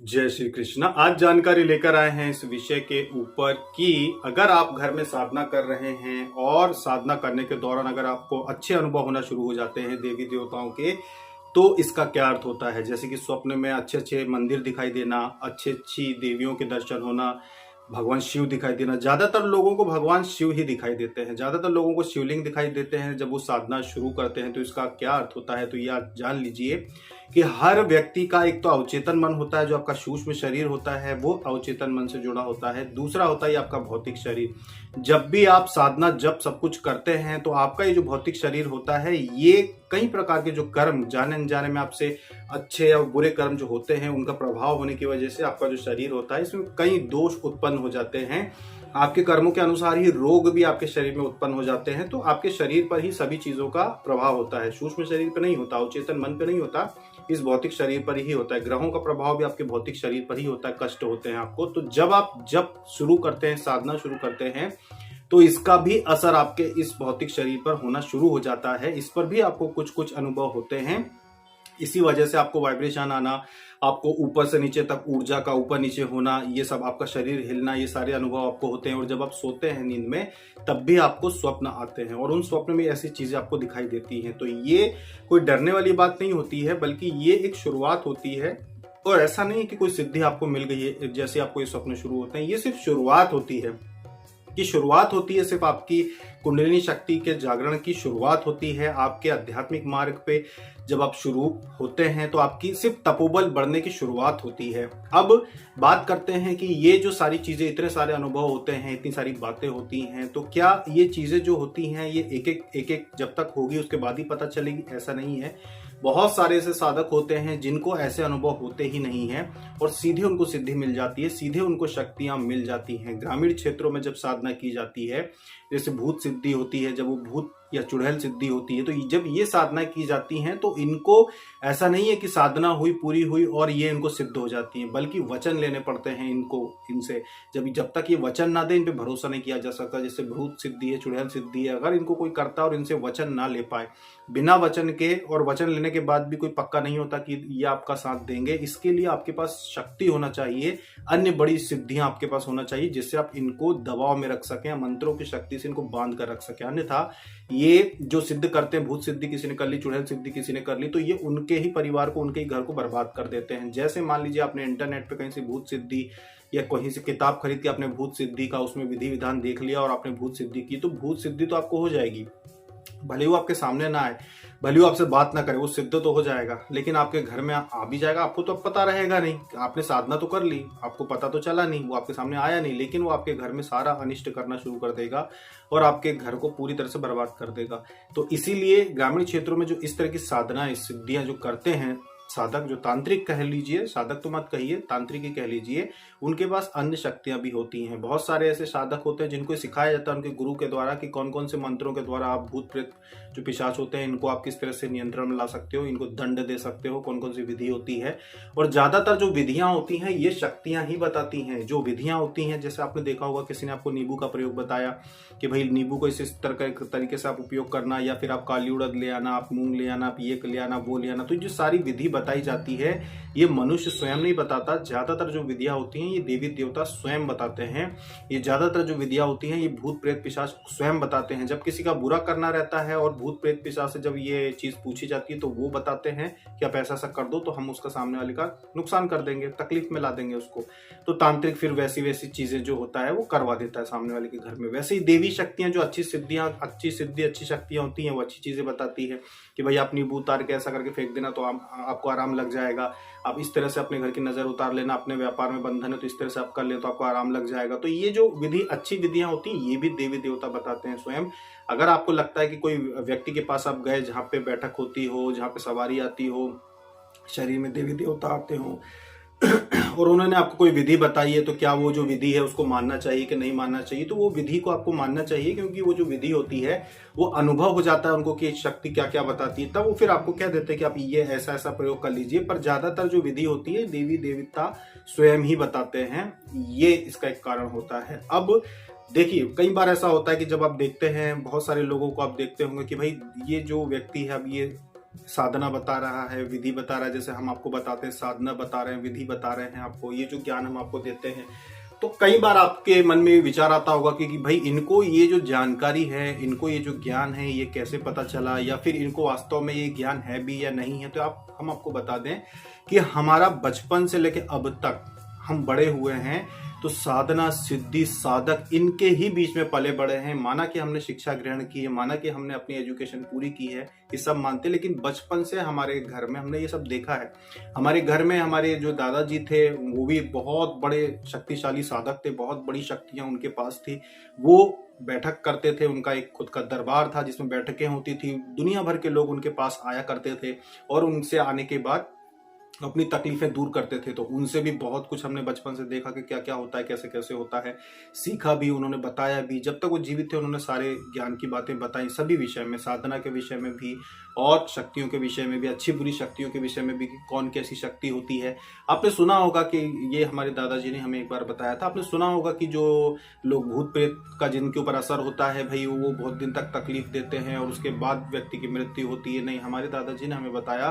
जय श्री कृष्ण। आज जानकारी लेकर आए हैं इस विषय के ऊपर कि अगर आप घर में साधना कर रहे हैं और साधना करने के दौरान अगर आपको अच्छे अनुभव होना शुरू हो जाते हैं देवी देवताओं के, तो इसका क्या अर्थ होता है। जैसे कि स्वप्न में अच्छे अच्छे मंदिर दिखाई देना, अच्छी अच्छी देवियों के दर्शन होना, भगवान शिव दिखाई देना। ज्यादातर लोगों को भगवान शिव ही दिखाई देते हैं, ज्यादातर लोगों को शिवलिंग दिखाई देते हैं जब वो साधना शुरू करते हैं। तो इसका क्या अर्थ होता है, तो ये आप जान लीजिए कि हर व्यक्ति का एक तो अवचेतन मन होता है, जो आपका सूक्ष्म शरीर होता है वो अवचेतन मन से जुड़ा होता है। दूसरा होता है आपका भौतिक शरीर। जब भी आप साधना जब सब कुछ करते हैं तो आपका ये जो भौतिक शरीर होता है ये कई प्रकार के जो कर्म जाने अनजाने में आपसे अच्छे या बुरे कर्म जो होते हैं उनका प्रभाव होने की वजह से आपका जो शरीर होता है इसमें कई दोष उत्पन्न हो जाते हैं। आपके कर्मों के अनुसार ही रोग भी आपके शरीर में उत्पन्न हो जाते हैं। तो आपके शरीर पर ही सभी चीजों का प्रभाव होता है, सूक्ष्म शरीर पर नहीं होता, अवचेतन मन पर नहीं होता, इस भौतिक शरीर पर ही होता है। ग्रहों का प्रभाव भी आपके भौतिक शरीर पर ही होता है, कष्ट होते हैं आपको। तो जब शुरू करते हैं, साधना शुरू करते हैं, तो इसका भी असर आपके इस भौतिक शरीर पर होना शुरू हो जाता है। इस पर भी आपको कुछ कुछ अनुभव होते हैं। इसी वजह से आपको वाइब्रेशन आना, आपको ऊपर से नीचे तक ऊर्जा का ऊपर नीचे होना, ये सब आपका शरीर हिलना, ये सारे अनुभव आपको होते हैं। और जब आप सोते हैं नींद में तब भी आपको स्वप्न आते हैं और उन स्वप्न में ऐसी चीजें आपको दिखाई देती हैं। तो ये कोई डरने वाली बात नहीं होती है, बल्कि ये एक शुरुआत होती है। और ऐसा नहीं कि कोई सिद्धि आपको मिल गई है जैसे आपको ये स्वप्न शुरू होते हैं, ये सिर्फ शुरुआत होती है। की शुरुआत होती है सिर्फ आपकी कुंडलिनी शक्ति के जागरण की शुरुआत होती है। आपके आध्यात्मिक मार्ग पे जब आप शुरू होते हैं तो आपकी सिर्फ तपोबल बढ़ने की शुरुआत होती है। अब बात करते हैं कि ये जो सारी चीजें, इतने सारे अनुभव होते हैं, इतनी सारी बातें होती हैं, तो क्या ये चीजें जो होती हैं ये एक एक जब तक होगी उसके बाद ही पता चलेगी? ऐसा नहीं है। बहुत सारे ऐसे साधक होते हैं जिनको ऐसे अनुभव होते ही नहीं है और सीधे उनको सिद्धि मिल जाती है, सीधे उनको शक्तियां मिल जाती हैं। ग्रामीण क्षेत्रों में जब साधना की जाती है, जैसे भूत सिद्धि होती है, जब वो भूत या चुड़ैल सिद्धि होती है, तो जब ये साधना की जाती हैं तो इनको ऐसा नहीं है कि साधना हुई, पूरी हुई और ये इनको सिद्ध हो जाती है, बल्कि वचन लेने पड़ते हैं इनको इनसे। जब तक ये वचन ना दे इन पे भरोसा नहीं किया जा सकता। जैसे भूत सिद्धि है, चुड़ैल सिद्धि है, अगर इनको कोई करता और इनसे वचन ना ले पाए, बिना वचन के, और वचन लेने के बाद भी कोई पक्का नहीं होता कि ये आपका साथ देंगे, इसके लिए आपके पास शक्ति होना चाहिए, अन्य बड़ी सिद्धियां आपके पास होना चाहिए जिससे आप इनको दबाव में रख सकें, मंत्रों की शक्ति से इनको बांध कर रख सकें। अन्यथा ये जो सिद्ध करते हैं, भूत सिद्धि किसी ने कर ली, चुड़ैल सिद्धि किसी ने कर ली, तो ये उनके ही परिवार को, उनके ही घर को बर्बाद कर देते हैं। जैसे मान लीजिए आपने इंटरनेट पे कहीं से भूत सिद्धि या कहीं से किताब खरीद के आपने भूत सिद्धि का उसमें विधि विधान देख लिया और आपने भूत सिद्धि की, तो भूत सिद्धि तो आपको हो जाएगी, भले वो आपके सामने ना आए, भले वो आपसे बात ना करे, वो सिद्ध तो हो जाएगा, लेकिन आपके घर में आ भी जाएगा। आपको तो अब पता रहेगा नहीं, आपने साधना तो कर ली, आपको पता तो चला नहीं, वो आपके सामने आया नहीं, लेकिन वो आपके घर में सारा अनिष्ट करना शुरू कर देगा और आपके घर को पूरी तरह से बर्बाद कर देगा। तो इसीलिए ग्रामीण क्षेत्रों में जो इस तरह की साधनाएं, सिद्धियां जो करते हैं साधक, जो तांत्रिक कह लीजिए, साधक तो मत कहिए, तांत्रिक ही कह लीजिए, उनके पास अन्य शक्तियां भी होती हैं। बहुत सारे ऐसे साधक होते हैं जिनको सिखाया जाता है उनके गुरु के द्वारा कि कौन कौन से मंत्रों के द्वारा आप भूत प्रेत जो पिशाच होते हैं इनको आप किस तरह से नियंत्रण में ला सकते हो, इनको दंड दे सकते हो, कौन कौन सी विधि होती है। और ज्यादातर जो विधियां होती हैं ये शक्तियां ही बताती हैं। जो विधियां होती हैं, जैसे आपने देखा होगा किसी ने आपको नींबू का प्रयोग बताया कि भाई नींबू को इस तरीके से आप उपयोग करना, या फिर आप काली उड़द ले आना, आप मूंग ले आना, आप ये ले आना, वो ले आना। तो जो सारी विधि बताई जाती है ये मनुष्य स्वयं नहीं बताता। ज्यादातर जो विधियां होती हैं ये देवी देवता स्वयं बताते हैं। ये ज्यादातर जो विधियां होती हैं ये भूत प्रेत पिशाच स्वयं बताते हैं। जब किसी का बुरा करना रहता है और भूत प्रेत पिशाच से जब ये चीज पूछी जाती है तो वो बताते हैं कि आप ऐसा कर दो तो हम उसका सामने वाले का नुकसान कर देंगे, तकलीफ में ला देंगे उसको। तो तांत्रिक फिर वैसी वैसी चीजें जो होता है वो करवा देता है सामने वाले के घर में। वैसे ही देवी शक्तियां जो अच्छी सिद्धियां, अच्छी शक्तियां होती हैं वो अच्छी चीजें बताती है कि भाई आप नींबू उतार के ऐसा करके फेंक देना तो आपको आराम लग जाएगा। आप इस तरह से अपने घर की नजर उतार लेना, अपने व्यापार में बंधन है तो इस तरह से आप कर ले तो आपको आराम लग जाएगा। तो ये जो विधि, अच्छी विधियां होती हैं ये भी देवी देवता बताते हैं स्वयं। अगर आपको लगता है कि कोई व्यक्ति के पास आप गए जहाँ पे बैठक होती हो, जहाँ पे सवारी आती हो, शरीर में देवी देवता आते हो और उन्होंने आपको कोई विधि बताई है, तो क्या वो जो विधि है उसको मानना चाहिए कि नहीं मानना चाहिए? तो वो विधि को आपको मानना चाहिए, क्योंकि वो जो विधि होती है वो अनुभव हो जाता है उनको कि शक्ति क्या क्या बताती है। तब वो फिर आपको कह देते हैं कि आप ये ऐसा ऐसा प्रयोग कर लीजिए। पर ज्यादातर जो विधि होती है देवी देवता स्वयं ही बताते हैं, ये इसका एक कारण होता है। अब देखिए कई बार ऐसा होता है कि जब आप देखते हैं बहुत सारे लोगों को, आप देखते होंगे कि भाई ये जो व्यक्ति है अब ये साधना बता रहा है, विधि बता रहा है, जैसे हम आपको बताते हैं साधना बता रहे हैं, विधि बता रहे हैं आपको, ये जो ज्ञान हम आपको देते हैं, तो कई बार आपके मन में विचार आता होगा कि भाई इनको ये जो जानकारी है, इनको ये जो ज्ञान है, ये कैसे पता चला, या फिर इनको वास्तव में ये ज्ञान है भी या नहीं है। तो हम आपको बता दें कि हमारा बचपन से लेकर अब तक हम बड़े हुए हैं तो साधना, सिद्धि, साधक इनके ही बीच में पले बड़े हैं। माना कि हमने शिक्षा ग्रहण की है, माना कि हमने अपनी एजुकेशन पूरी की है, ये सब मानते, लेकिन बचपन से हमारे घर में हमने ये सब देखा है। हमारे घर में हमारे जो दादाजी थे वो भी बहुत बड़े शक्तिशाली साधक थे, बहुत बड़ी शक्तियां उनके पास थी। वो बैठक करते थे, उनका एक खुद का दरबार था जिसमें बैठकें होती थी, दुनिया भर के लोग उनके पास आया करते थे और उनसे आने के बाद अपनी तकलीफें दूर करते थे। तो उनसे भी बहुत कुछ हमने बचपन से देखा कि क्या क्या होता है, कैसे कैसे होता है, सीखा भी, उन्होंने बताया भी। जब तक वो जीवित थे उन्होंने सारे ज्ञान की बातें बताई, सभी विषय में, साधना के विषय में भी और शक्तियों के विषय में भी, अच्छी बुरी शक्तियों के विषय में भी कि कौन कैसी शक्ति होती है। आपने सुना होगा कि ये हमारे दादाजी ने हमें एक बार बताया था, आपने सुना होगा कि जो लोग भूत प्रेत का जिनके ऊपर असर होता है भाई, वो बहुत दिन तक तकलीफ देते हैं और उसके बाद व्यक्ति की मृत्यु होती है। नहीं, हमारे दादाजी ने हमें बताया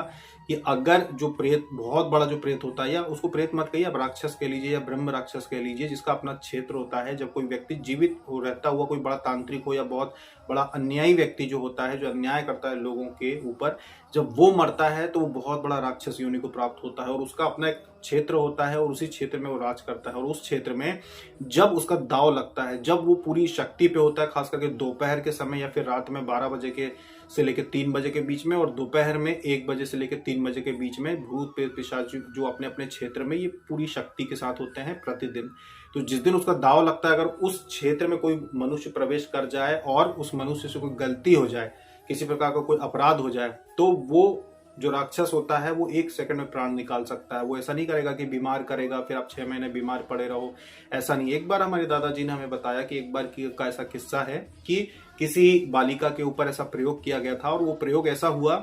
कि अगर जो प्रेत, बहुत बड़ा जो प्रेत होता है, या उसको प्रेत मत कहिए, आप राक्षस कह लीजिए या ब्रह्म राक्षस कह लीजिए, जिसका अपना क्षेत्र होता है, जब कोई व्यक्ति जीवित हो रहता हुआ कोई बड़ा तांत्रिक हो या बहुत बड़ा अन्यायी व्यक्ति जो होता है, जो अन्याय करता है लोगों के ऊपर, जब वो मरता है तो वो बहुत बड़ा राक्षस योनि को प्राप्त होता है और उसका अपना एक क्षेत्र होता है और उसी क्षेत्र में वो राज करता है। और उस क्षेत्र में जब उसका दांव लगता है, जब वो पूरी शक्ति पे होता है, खास करके दोपहर के समय या फिर रात में 12 बजे के से लेकर 3 बजे के बीच में और दोपहर में 1 बजे से लेकर 3 बजे के बीच में, भूत प्रेत पिशाच जो अपने अपने क्षेत्र में ये पूरी शक्ति के साथ होते हैं प्रतिदिन। तो जिस दिन उसका दांव लगता है, अगर उस क्षेत्र में कोई मनुष्य प्रवेश कर जाए और उस मनुष्य से कोई गलती हो जाए, किसी प्रकार का कोई अपराध हो जाए, तो वो जो राक्षस होता है वो 1 सेकंड में प्राण निकाल सकता है। वो ऐसा नहीं करेगा कि बीमार करेगा फिर आप 6 महीने बीमार पड़े रहो, ऐसा नहीं। एक बार हमारे दादाजी ने हमें बताया कि एक बार का ऐसा किस्सा है कि किसी बालिका के ऊपर ऐसा प्रयोग किया गया था और वो प्रयोग ऐसा हुआ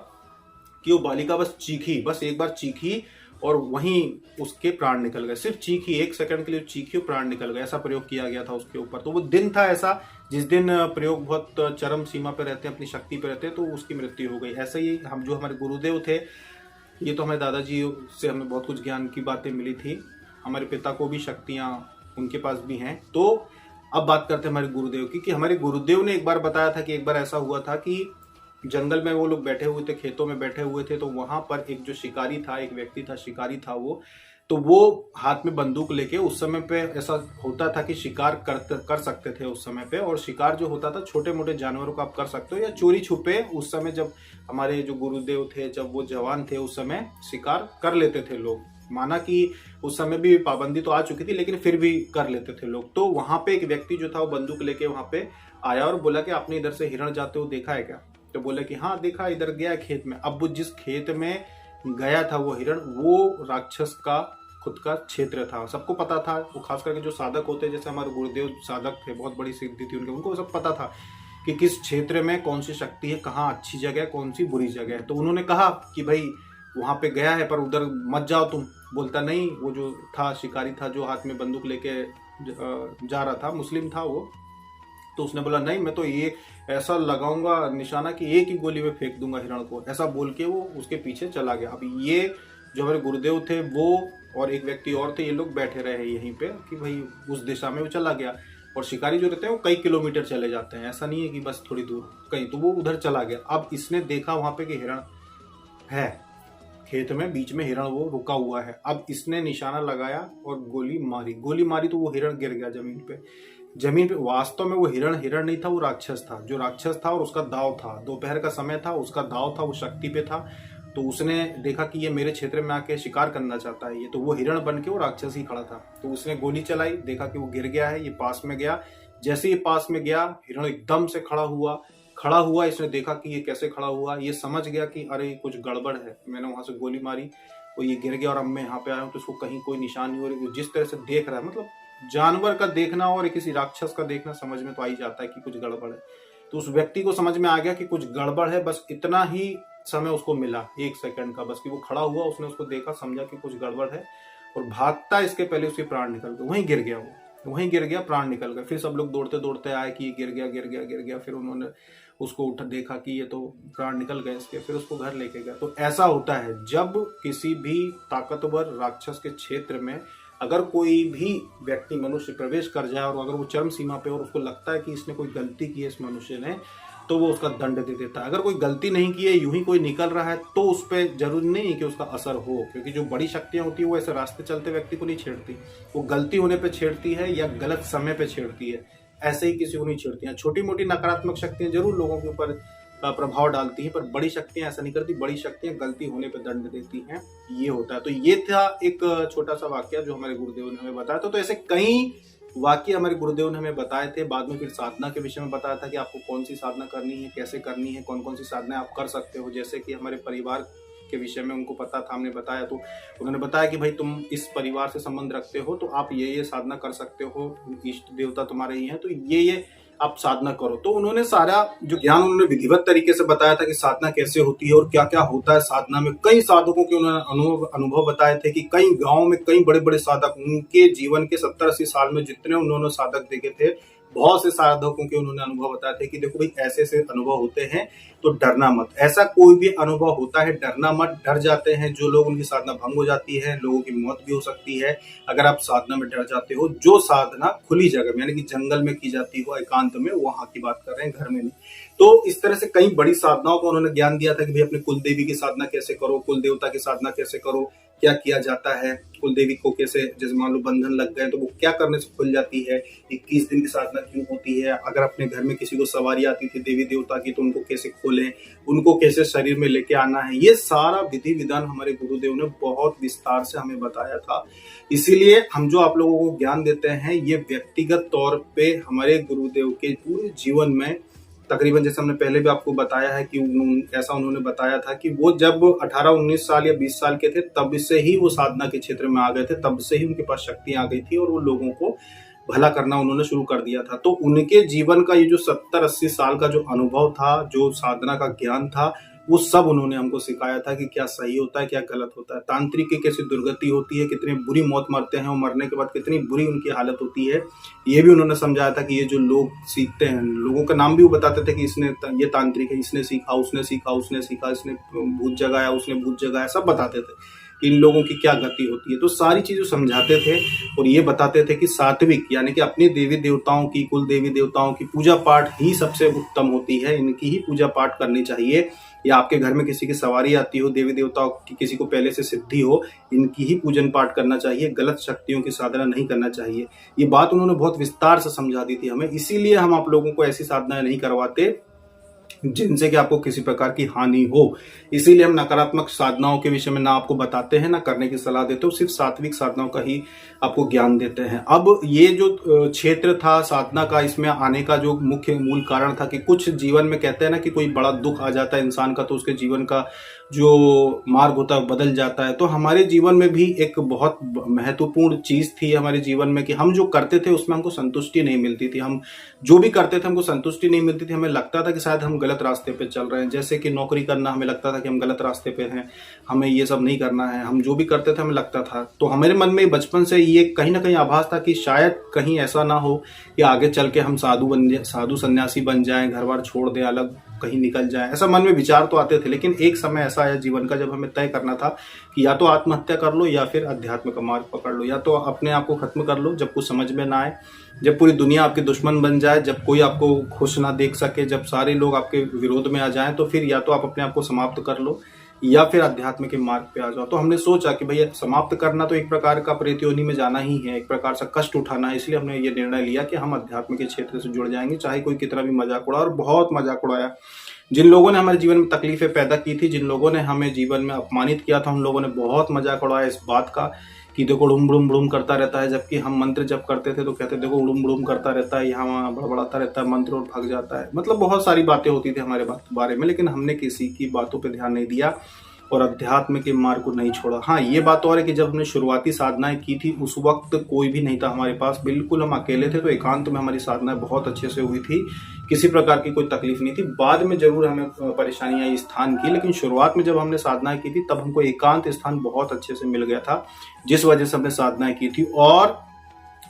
कि वो बालिका बस चीखी, बस एक बार चीखी और वहीं उसके प्राण निकल गए। सिर्फ चीखी, 1 सेकंड के लिए चीखी और प्राण निकल गए, ऐसा प्रयोग किया गया था उसके ऊपर। तो वो दिन था ऐसा जिस दिन प्रयोग बहुत चरम सीमा पे रहते हैं, अपनी शक्ति पे रहते हैं, तो उसकी मृत्यु हो गई। ऐसे ही हम, जो हमारे गुरुदेव थे, ये तो हमारे दादाजी से हमें बहुत कुछ ज्ञान की बातें मिली थी, हमारे पिता को भी शक्तियां उनके पास भी हैं। तो अब बात करते हैं हमारे गुरुदेव की, कि हमारे गुरुदेव ने एक बार बताया था कि एक बार ऐसा हुआ था कि जंगल में वो लोग बैठे हुए थे, खेतों में बैठे हुए थे, तो वहां पर एक जो शिकारी था, एक व्यक्ति था, शिकारी था वो, तो वो हाथ में बंदूक लेके, उस समय पे ऐसा होता था कि शिकार कर सकते थे उस समय पे, और शिकार जो होता था छोटे मोटे जानवरों का आप कर सकते हो या चोरी छुपे। उस समय जब हमारे जो गुरुदेव थे, जब वो जवान थे, उस समय शिकार कर लेते थे लोग। माना कि उस समय भी पाबंदी तो आ चुकी थी लेकिन फिर भी कर लेते थे लोग। तो वहां पे एक व्यक्ति जो था वो बंदूक लेके वहां पे आया और बोला कि आपने इधर से हिरण जाते हुए देखा है क्या? तो बोले कि हाँ देखा, इधर गया खेत में। अब वो जिस खेत में गया था वो हिरण, वो राक्षस का खुद का क्षेत्र था, सबको पता था। वो खास करके जो साधक होते हैं, जैसे हमारे गुरुदेव साधक थे, बहुत बड़ी सिद्धि थी उनके, उनको सब पता था कि किस क्षेत्र में कौन सी शक्ति है, कहाँ अच्छी जगह है, कौन सी बुरी जगह है। तो उन्होंने कहा कि भाई वहां पे गया है पर उधर मत जाओ तुम। बोलता नहीं, वो जो था शिकारी था, जो हाथ में बंदूक लेके जा रहा था, मुस्लिम था वो, तो उसने बोला नहीं, मैं तो ये ऐसा लगाऊंगा निशाना कि एक ही गोली में फेंक दूंगा हिरण को, ऐसा बोल के वो उसके पीछे चला गया। अब ये जो हमारे गुरुदेव थे वो और एक व्यक्ति और थे, ये लोग बैठे रहे यहीं पे कि भाई उस दिशा में वो चला गया। और शिकारी जो रहते हैं वो कई किलोमीटर चले जाते हैं, ऐसा नहीं है कि बस थोड़ी दूर कहीं, तो वो उधर चला गया। अब इसने देखा वहां पे कि हिरण है खेत में, बीच में हिरण वो रुका हुआ है। अब इसने निशाना लगाया और गोली मारी तो वो हिरण गिर गया जमीन पे। वास्तव में वो हिरण नहीं था, वो राक्षस था, जो राक्षस था और उसका दाव था। दोपहर का समय था, उसका दाव था, वो शक्ति पे था। तो उसने देखा कि ये मेरे क्षेत्र में आके शिकार करना चाहता है ये, तो वो हिरण बन के वो राक्षस ही खड़ा था। तो उसने गोली चलाई, देखा कि वो गिर गया है, ये पास में गया। जैसे ही पास में गया, हिरण एकदम से खड़ा हुआ। इसने देखा कि ये कैसे खड़ा हुआ, ये समझ गया कि अरे कुछ गड़बड़ है। मैंने वहां से गोली मारी, वो ये गिर गया और अब मैं यहाँ पे आया हूँ तो इसको कहीं कोई निशान नहीं हो रही। जिस तरह से देख रहा है, मतलब जानवर का देखना और किसी राक्षस का देखना समझ में तो आ ही जाता है कि कुछ गड़बड़ है। तो उस व्यक्ति को समझ में आ गया कि कुछ गड़बड़ है। बस इतना ही समय उसको मिला, 1 सेकंड का, बस कि वो खड़ा हुआ, उसने उसको देखा, समझा कि कुछ गड़बड़ है और भागता इसके पहले उसके प्राण निकल गए। वहीं गिर गया, प्राण निकल गए। फिर सब लोग दौड़ते दौड़ते आए कि गिर गया। फिर उन्होंने उसको उठा देखा कि ये तो प्राण निकल गए इसके, फिर उसको घर लेके गया। तो ऐसा होता है जब किसी भी ताकतवर राक्षस के क्षेत्र में अगर कोई भी व्यक्ति मनुष्य प्रवेश कर जाए और अगर वो चरम सीमा पे और उसको लगता है कि इसने कोई गलती की है इस मनुष्य ने, तो वो उसका दंड दे देता है। अगर कोई गलती नहीं की है, यूं ही कोई निकल रहा है, तो उस पर जरूरी नहीं है कि उसका असर हो, क्योंकि जो बड़ी शक्तियां होती है वो ऐसे रास्ते चलते व्यक्ति को नहीं छेड़ती, वो गलती होने पे छेड़ती है या गलत समय पे छेड़ती है, ऐसे ही किसी को नहीं छेड़ती है। छोटी मोटी नकारात्मक शक्तियां जरूर लोगों के ऊपर प्रभाव डालती हैं, पर बड़ी शक्तियां ऐसा नहीं करती। बड़ी शक्तियां गलती होने पर दंड देती हैं, ये होता है। तो ये था एक छोटा सा वाक्य जो हमारे गुरुदेव ने हमें बताया था। तो ऐसे कई वाक्य हमारे गुरुदेव ने हमें बताए थे। बाद में फिर साधना के विषय में बताया था कि आपको कौन सी साधना करनी है, कैसे करनी है, कौन कौन सी साधना आप कर सकते हो। जैसे कि हमारे परिवार के विषय में उनको पता था, हमने बताया, तो उन्होंने बताया कि भाई तुम इस परिवार से संबंध रखते हो तो आप ये साधना कर सकते हो, इष्ट देवता तुम्हारे ही हैं, तो ये आप साधना करो। तो उन्होंने सारा जो ज्ञान उन्होंने विधिवत तरीके से बताया था कि साधना कैसे होती है और क्या क्या होता है साधना में। कई साधकों के उन्होंने अनुभव बताए थे कि कई गांव में कई बड़े बड़े साधक, उनके जीवन के 70-80 साल में जितने उन्होंने साधक देखे थे, बहुत से साधकों के उन्होंने अनुभव बताए थे कि देखो भाई ऐसे ऐसे अनुभव होते हैं तो डरना मत। ऐसा कोई भी अनुभव होता है, डरना मत। डर जाते हैं जो लोग, उनकी साधना भंग हो जाती है, लोगों की मौत भी हो सकती है अगर आप साधना में डर जाते हो। जो साधना खुली जगह में यानी कि जंगल में की जाती हो, एकांत में, वहां की बात कर रहे हैं, घर में नहीं। तो इस तरह से कई बड़ी साधनाओं को उन्होंने ज्ञान दिया था कि भाई अपने कुल देवी की साधना कैसे करो, कुल देवता की साधना कैसे करो, क्या किया जाता है, कुल देवी को कैसे, जैसे मान लो बंधन लग गए तो वो क्या करने से खुल जाती है, 21 दिन की साधना क्यों होती है, अगर अपने घर में किसी को सवारी आती थी देवी देवता की तो उनको कैसे खोलें, उनको कैसे शरीर में लेके आना है, ये सारा विधि विधान हमारे गुरुदेव ने बहुत विस्तार से हमें बताया था। इसीलिए हम जो आप लोगों को ज्ञान देते हैं ये व्यक्तिगत तौर पे हमारे गुरुदेव के पूरे जीवन में तकरीबन, जैसे हमने पहले भी आपको बताया है कि ऐसा उन्होंने बताया था कि वो जब 18-19 साल या 20 साल के थे तब से ही वो साधना के क्षेत्र में आ गए थे, तब से ही उनके पास शक्ति आ गई थी और वो लोगों को भला करना उन्होंने शुरू कर दिया था। तो उनके जीवन का ये जो 70-80 साल का जो अनुभव था, जो साधना का ज्ञान था, वो सब उन्होंने हमको सिखाया था कि क्या सही होता है, क्या गलत होता है, तांत्रिक की कैसी दुर्गति होती है, कितनी बुरी मौत मरते हैं और मरने के बाद कितनी बुरी उनकी हालत होती है, ये भी उन्होंने समझाया था। कि ये जो लोग सीखते हैं, लोगों का नाम भी वो बताते थे कि इसने, ये तांत्रिक है, इसने सीखा, उसने सीखा, उसने सीखा, इसने भूत जगाया, उसने भूत जगाया, सब बताते थे कि इन लोगों की क्या गति होती है। तो सारी चीजें समझाते थे और ये बताते थे कि सात्विक यानी कि अपने देवी देवताओं की, कुल देवी देवताओं की पूजा पाठ ही सबसे उत्तम होती है, इनकी ही पूजा पाठ करनी चाहिए। या आपके घर में किसी की सवारी आती हो, देवी देवताओं की किसी को पहले से सिद्धि हो, इनकी ही पूजन पाठ करना चाहिए, गलत शक्तियों की साधना नहीं करना चाहिए। ये बात उन्होंने बहुत विस्तार से समझा दी थी हमें। इसीलिए हम आप लोगों को ऐसी साधनाएं नहीं करवाते जिनसे कि आपको किसी प्रकार की हानि हो। इसीलिए हम नकारात्मक साधनाओं के विषय में ना आपको बताते हैं, ना करने की सलाह देते हो, सिर्फ सात्विक साधनाओं का ही आपको ज्ञान देते हैं। अब ये जो क्षेत्र था साधना का, इसमें आने का जो मुख्य मूल कारण था कि कुछ जीवन में कहते हैं ना कि कोई बड़ा दुख आ जाता है इंसान का तो उसके जीवन का जो मार्ग होता है बदल जाता है। तो हमारे जीवन में भी एक बहुत महत्वपूर्ण चीज थी हमारे जीवन में कि हम जो करते थे उसमें हमको संतुष्टि नहीं मिलती थी। हम जो भी करते थे हमको संतुष्टि नहीं मिलती थी, हमें लगता था कि शायद हम गलत रास्ते पे चल रहे हैं। जैसे कि नौकरी करना, हमें लगता था कि हम गलत रास्ते पे हैं, हमें ये सब नहीं करना है। हम जो भी करते थे हमें लगता था, तो हमारे मन में बचपन से ये कहीं ना कहीं आभास था कि शायद कहीं ऐसा ना हो कि आगे चल के हम साधु सन्यासी बन जाएं, घर बार छोड़ दें, अलग कहीं निकल जाए। ऐसा मन में विचार तो आते थे, लेकिन एक समय ऐसा आया जीवन का जब हमें तय करना था कि या तो आत्महत्या कर लो या फिर अध्यात्म का मार्ग पकड़ लो, या तो अपने आप को खत्म कर लो जब कुछ समझ में ना आए, जब पूरी दुनिया आपके दुश्मन बन जाए, जब कोई आपको खुश ना देख सके, जब सारे लोग आपके विरोध में आ जाएं, तो फिर या तो आप अपने आप को समाप्त कर लो या फिर अध्यात्म के मार्ग पे आ जाओ। तो हमने सोचा कि भैया समाप्त करना तो एक प्रकार का प्रेत योनि में जाना ही है, एक प्रकार से कष्ट उठाना है। इसलिए हमने ये निर्णय लिया कि हम अध्यात्म के क्षेत्र से जुड़ जाएंगे, चाहे कोई कितना भी मजाक उड़ा। और बहुत मजाक उड़ाया। जिन लोगों ने हमारे जीवन में तकलीफें पैदा की थी, जिन लोगों ने हमें जीवन में अपमानित किया था, उन लोगों ने बहुत मजाक उड़ाया इस बात का कि देखो उड़ुम बुड़ुम बुड़ुम करता रहता है। जबकि हम मंत्र जब करते थे तो कहते देखो उड़ुम बुड़ुम करता रहता है, यहाँ बड़बड़ाता रहता है मंत्र और भाग जाता है। मतलब बहुत सारी बातें होती थी हमारे बारे में, लेकिन हमने किसी की बातों पर ध्यान नहीं दिया और अध्यात्म के मार्ग को नहीं छोड़ा। हाँ, ये बात और है कि जब हमने शुरुआती साधनाएं की थी उस वक्त कोई भी नहीं था हमारे पास, बिल्कुल हम अकेले थे। तो एकांत में हमारी साधनाएं बहुत अच्छे से हुई थी, किसी प्रकार की कोई तकलीफ नहीं थी। बाद में जरूर हमें परेशानियां इस स्थान की, लेकिन शुरुआत में जब हमने साधनाएं की थी तब हमको एकांत स्थान बहुत अच्छे से मिल गया था, जिस वजह से हमने साधनाएं की थी। और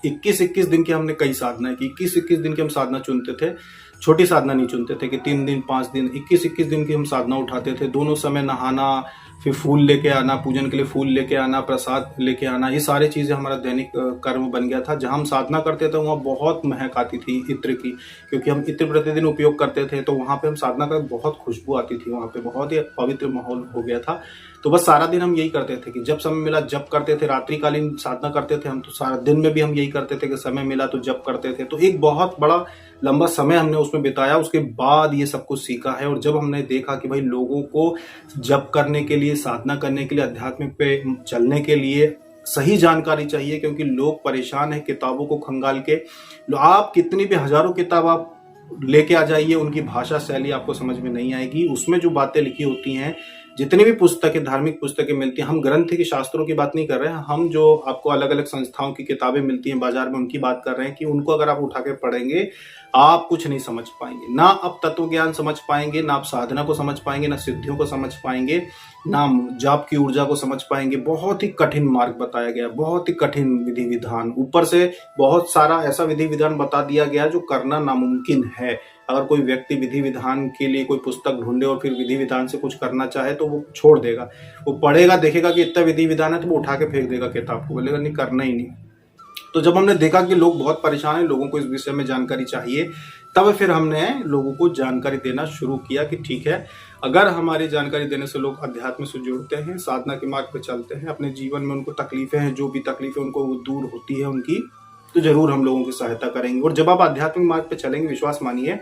21-21 दिन की हमने कई साधनाएं की, 21-21 दिन की हम साधना चुनते थे छोटी साधना नहीं चुनते थे कि 3 दिन 5 दिन 21-21 दिन की हम साधना उठाते थे। दोनों समय नहाना, फिर फूल लेके आना, पूजन के लिए फूल लेके आना, प्रसाद लेके आना, ये सारी चीज़ें हमारा दैनिक कर्म बन गया था। जहाँ हम साधना करते थे वहाँ बहुत महक आती थी इत्र की, क्योंकि हम इत्र प्रतिदिन उपयोग करते थे। तो वहाँ पे हम साधना कर बहुत खुशबू आती थी, वहाँ पे बहुत ही पवित्र माहौल हो गया था। तो बस सारा दिन हम यही करते थे कि जब समय मिला जप करते थे, रात्रिकालीन साधना करते थे हम। तो सारा दिन में भी हम यही करते थे कि समय मिला तो जप करते थे। तो एक बहुत बड़ा लंबा समय हमने उसमें बिताया, उसके बाद ये सब कुछ सीखा है। और जब हमने देखा कि भाई लोगों को जप करने के लिए, साधना करने के लिए, आध्यात्मिक पे चलने के लिए सही जानकारी चाहिए, क्योंकि लोग परेशान हैं किताबों को खंगाल के। आप कितनी भी हजारों किताब आप लेके आ जाइए, उनकी भाषा शैली आपको समझ में नहीं आएगी। उसमें जो बातें लिखी होती हैं, जितनी भी पुस्तकें, धार्मिक पुस्तकें मिलती हैं, हम ग्रंथ की, शास्त्रों की बात नहीं कर रहे हैं, हम जो आपको अलग अलग संस्थाओं की किताबें मिलती हैं बाजार में, उनकी बात कर रहे हैं कि उनको अगर आप उठा के पढ़ेंगे आप कुछ नहीं समझ पाएंगे। ना आप तत्व ज्ञान समझ पाएंगे, ना आप साधना को समझ पाएंगे, ना सिद्धियों को समझ पाएंगे, ना जाप की ऊर्जा को समझ पाएंगे। बहुत ही कठिन मार्ग बताया गया, बहुत ही कठिन विधि विधान, ऊपर से बहुत सारा ऐसा विधि विधान बता दिया गया जो करना नामुमकिन है। अगर कोई व्यक्ति विधि विधान के लिए कोई पुस्तक ढूंढे और फिर विधि विधान से कुछ करना चाहे तो वो छोड़ देगा। वो पढ़ेगा, देखेगा कि इतना विधि विधान है तो वो उठा के फेंक देगा किताब को, बोलेगा नहीं, करना ही नहीं। तो जब हमने देखा कि लोग बहुत परेशान हैं, लोगों को इस विषय में जानकारी चाहिए, तब फिर हमने लोगों को जानकारी देना शुरू किया कि ठीक है, अगर हमारी जानकारी देने से लोग अध्यात्म से जुड़ते हैं, साधना के मार्ग पर चलते हैं, अपने जीवन में उनको तकलीफें हैं, जो भी तकलीफें उनको दूर होती है उनकी, तो जरूर हम लोगों की सहायता करेंगे। और जब आप आध्यात्मिक मार्ग पे चलेंगे, विश्वास मानिए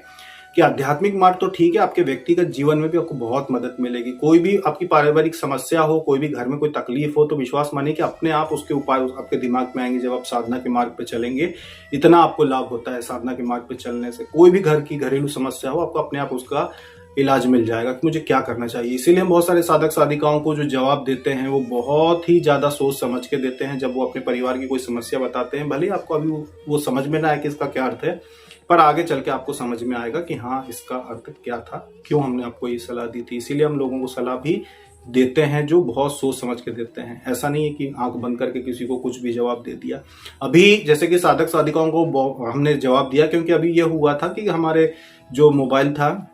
कि आध्यात्मिक मार्ग तो ठीक है, आपके व्यक्तिगत जीवन में भी आपको बहुत मदद मिलेगी। कोई भी आपकी पारिवारिक समस्या हो, कोई भी घर में कोई तकलीफ हो, तो विश्वास मानिए कि अपने आप उसके उपाय आपके दिमाग में आएंगे। जब आप साधना के मार्ग पे चलेंगे, इतना आपको लाभ होता है साधना के मार्ग पे चलने से। कोई भी घर की घरेलू समस्या हो, आपको अपने आप उसका इलाज मिल जाएगा कि मुझे क्या करना चाहिए। इसीलिए हम बहुत सारे साधक साधिकाओं को जो जवाब देते हैं वो बहुत ही ज्यादा सोच समझ के देते हैं। जब वो अपने परिवार की कोई समस्या बताते हैं, भले आपको अभी वो समझ में ना आए कि इसका क्या अर्थ है, पर आगे चल के आपको समझ में आएगा कि हाँ, इसका अर्थ क्या था, क्यों हमने आपको ये सलाह दी थी। इसीलिए हम लोगों को सलाह भी देते हैं जो बहुत सोच समझ के देते हैं। ऐसा नहीं है कि आंख बंद करके किसी को कुछ भी जवाब दे दिया। अभी जैसे कि साधक साधिकाओं को हमने जवाब दिया, क्योंकि अभी ये हुआ था कि हमारे जो मोबाइल था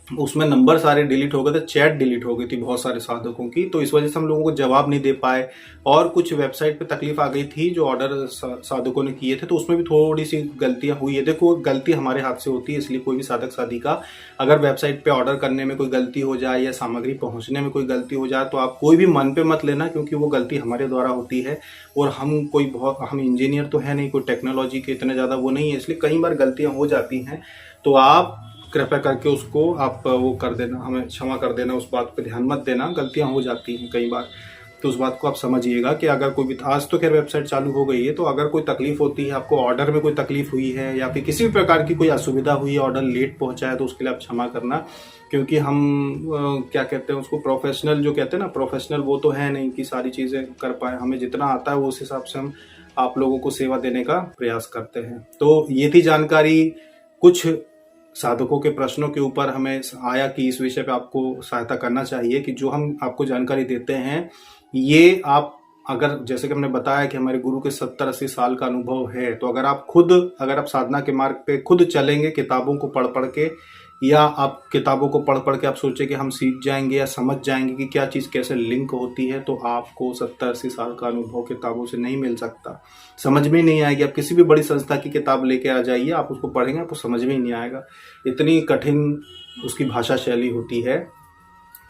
उसमें नंबर सारे डिलीट हो गए थे, चैट डिलीट हो गई थी बहुत सारे साधकों की। तो इस वजह से हम लोगों को जवाब नहीं दे पाए, और कुछ वेबसाइट पे तकलीफ आ गई थी जो ऑर्डर साधकों ने किए थे, तो उसमें भी थोड़ी सी गलतियां हुई है। देखो, गलती हमारे हाथ से होती है, इसलिए कोई भी साधक साधिका अगर वेबसाइट पे ऑर्डर करने में कोई गलती हो जाए या सामग्री पहुंचने में कोई गलती हो जाए, तो आप कोई भी मन पे मत लेना, क्योंकि वो गलती हमारे द्वारा होती है। और हम इंजीनियर तो है नहीं, कोई टेक्नोलॉजी के इतने ज्यादा वो नहीं है, इसलिए कई बार गलतियां हो जाती हैं। तो आप कृपया करके उसको आप वो कर देना, हमें क्षमा कर देना, उस बात पे ध्यान मत देना। गलतियां हो जाती हैं कई बार, तो उस बात को आप समझिएगा कि अगर कोई भी, आज तो खैर वेबसाइट चालू हो गई है, तो अगर कोई तकलीफ होती है, आपको ऑर्डर में कोई तकलीफ हुई है या फिर किसी भी प्रकार की कोई असुविधा हुई है, ऑर्डर लेट पहुंचा है, तो उसके लिए आप क्षमा करना। क्योंकि हम क्या कहते हैं उसको, प्रोफेशनल जो कहते हैं ना, प्रोफेशनल वो तो है नहीं कि सारी चीज़ें कर पाए। हमें जितना आता है वो उस हिसाब से हम आप लोगों को सेवा देने का प्रयास करते हैं। तो ये थी जानकारी, कुछ साधकों के प्रश्नों के ऊपर हमें आया कि इस विषय पे आपको सहायता करना चाहिए कि जो हम आपको जानकारी देते हैं, ये आप, अगर जैसे कि हमने बताया कि हमारे गुरु के 70-80 साल का अनुभव है, तो अगर आप साधना के मार्ग पे खुद चलेंगे, किताबों को पढ़ पढ़ के, या आप किताबों को पढ़ पढ़ के आप सोचे कि हम सीख जाएंगे या समझ जाएंगे कि क्या चीज़ कैसे लिंक होती है, तो आपको 70-80 साल का अनुभव किताबों से नहीं मिल सकता। समझ में ही नहीं आएगी। आप किसी भी बड़ी संस्था की किताब लेके आ जाइए, आप उसको पढ़ेंगे, आपको समझ में ही नहीं आएगा। इतनी कठिन उसकी भाषा शैली होती है।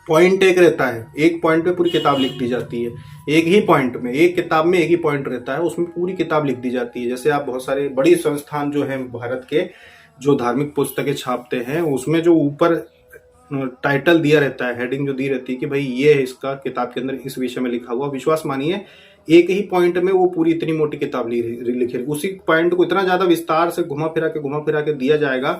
पॉइंट एक रहता है, एक पॉइंट पे पूरी किताब लिख दी जाती है। एक ही पॉइंट में, एक किताब में एक ही पॉइंट रहता है, उसमें पूरी किताब लिख दी जाती है। जैसे आप बहुत सारे बड़ी संस्थान जो है भारत के, जो धार्मिक पुस्तकें छापते हैं, उसमें जो ऊपर टाइटल दिया रहता है, हेडिंग जो दी रहती है कि भाई ये है इसका, किताब के अंदर इस विषय में लिखा हुआ, विश्वास मानिए एक ही पॉइंट में वो पूरी इतनी मोटी किताब लिखी, उसी पॉइंट को इतना ज्यादा विस्तार से घुमा फिरा के दिया जाएगा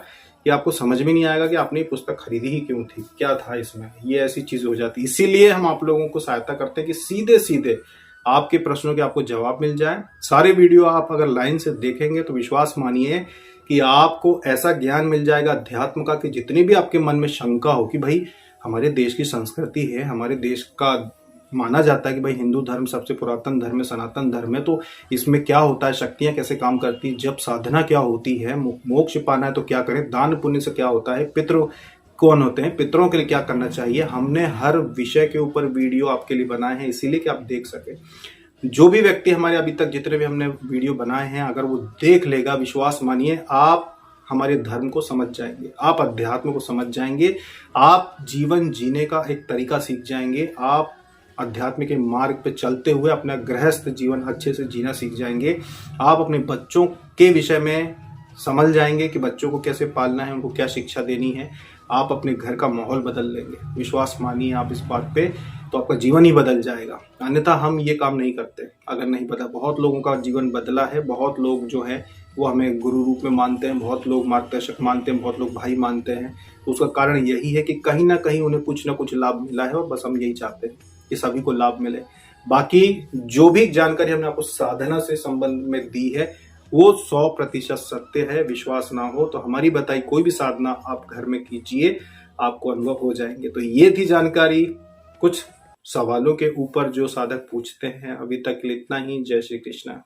कि आपको समझ में नहीं आएगा कि आपने ये पुस्तक खरीदी ही क्यों थी, क्या था इसमें। ये ऐसी चीज हो जाती है। इसीलिए हम आप लोगों को सहायता करते हैं कि सीधे सीधे आपके प्रश्नों के आपको जवाब मिल जाए। सारे वीडियो आप अगर लाइन से देखेंगे तो विश्वास मानिए कि आपको ऐसा ज्ञान मिल जाएगा अध्यात्म का कि जितनी भी आपके मन में शंका हो कि भाई हमारे देश की संस्कृति है, हमारे देश का माना जाता है कि भाई हिंदू धर्म सबसे पुरातन धर्म है, सनातन धर्म है, तो इसमें क्या होता है, शक्तियां कैसे काम करती हैं, जब साधना क्या होती है, मोक्ष पाना है तो क्या करें, दान पुण्य से क्या होता है, पितृ कौन होते हैं, पितरों के लिए क्या करना चाहिए। हमने हर विषय के ऊपर वीडियो आपके लिए बनाए हैं, इसीलिए कि आप देख सके। जो भी व्यक्ति हमारे अभी तक जितने भी हमने वीडियो बनाए हैं, अगर वो देख लेगा, विश्वास मानिए आप हमारे धर्म को समझ जाएंगे, आप अध्यात्म को समझ जाएंगे, आप जीवन जीने का एक तरीका सीख जाएंगे, आप अध्यात्म के मार्ग पे चलते हुए अपना गृहस्थ जीवन अच्छे से जीना सीख जाएंगे, आप अपने बच्चों के विषय में समझ जाएंगे कि बच्चों को कैसे पालना है, उनको क्या शिक्षा देनी है, आप अपने घर का माहौल बदल लेंगे। विश्वास मानिए आप इस बात पे, तो आपका जीवन ही बदल जाएगा। अन्यथा हम ये काम नहीं करते अगर नहीं पता। बहुत लोगों का जीवन बदला है, बहुत लोग जो है वो हमें गुरु रूप में मानते हैं, बहुत लोग मार्गदर्शक मानते हैं, बहुत लोग भाई मानते हैं। तो उसका कारण यही है कि कहीं ना कहीं उन्हें कुछ ना कुछ लाभ मिला है, और बस हम यही चाहते हैं कि सभी को लाभ मिले। बाकी जो भी जानकारी हमने आपको साधना से संबंध में दी है वो 100% सत्य है। विश्वास ना हो तो हमारी बताई कोई भी साधना आप घर में कीजिए, आपको अनुभव हो जाएंगे। तो ये थी जानकारी कुछ सवालों के ऊपर जो साधक पूछते हैं। अभी तक के लिए इतना ही। जय श्री कृष्णा।